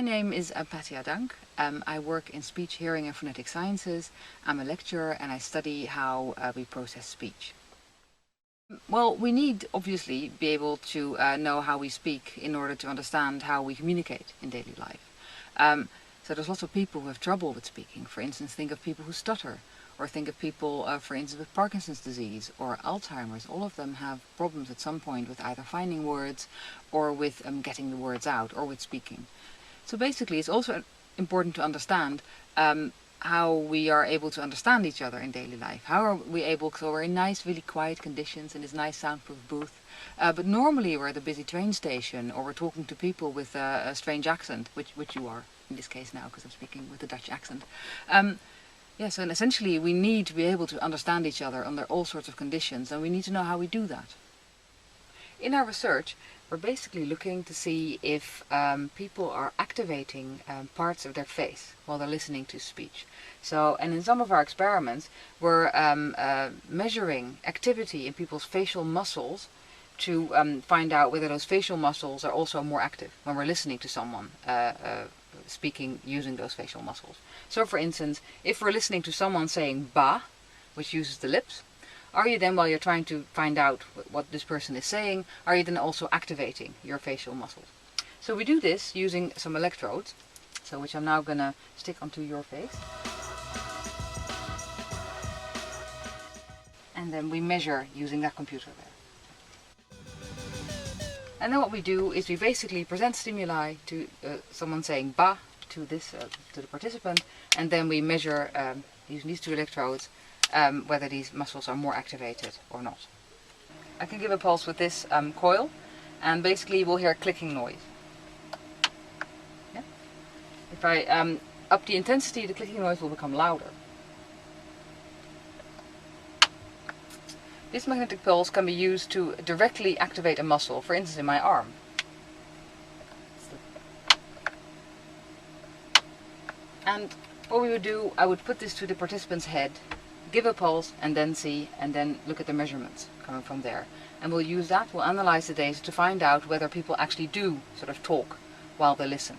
name is Patti Adank. I work in speech, hearing and phonetic sciences. I'm a lecturer and I study how we process speech. Well, we need obviously be able to know how we speak in order to understand how we communicate in daily life. So there's lots of people who have trouble with speaking. For instance, think of people who stutter, or think of people, for instance, with Parkinson's disease or Alzheimer's. All of them have problems at some point with either finding words or with getting the words out or with speaking. So basically it's also important to understand how we are able to understand each other in daily life. How are we able, so we're in nice, really quiet conditions in this nice soundproof booth, but normally we're at a busy train station or we're talking to people with a strange accent, which you are in this case now because I'm speaking with a Dutch accent. Yes, and essentially we need to be able to understand each other under all sorts of conditions, and we need to know how we do that. In our research, we're basically looking to see if people are activating parts of their face while they're listening to speech. So, and in some of our experiments, we're measuring activity in people's facial muscles to find out whether those facial muscles are also more active when we're listening to someone speaking using those facial muscles. So for instance, if we're listening to someone saying ba, which uses the lips, are you then, while you're trying to find out what this person is saying, are you then also activating your facial muscles? So we do this using some electrodes, so which I'm now going to stick onto your face. And then we measure using that computer there. And then what we do is we basically present stimuli to someone saying ba to this to the participant, and then we measure using these two electrodes whether these muscles are more activated or not. I can give a pulse with this coil, and basically we'll hear a clicking noise. Yeah? If I up the intensity, the clicking noise will become louder. This magnetic pulse can be used to directly activate a muscle, for instance in my arm. And what we would do, I would put this to the participant's head, give a pulse and then see, and then look at the measurements coming from there. And we'll use that, we'll analyze the data to find out whether people actually do sort of talk while they listen.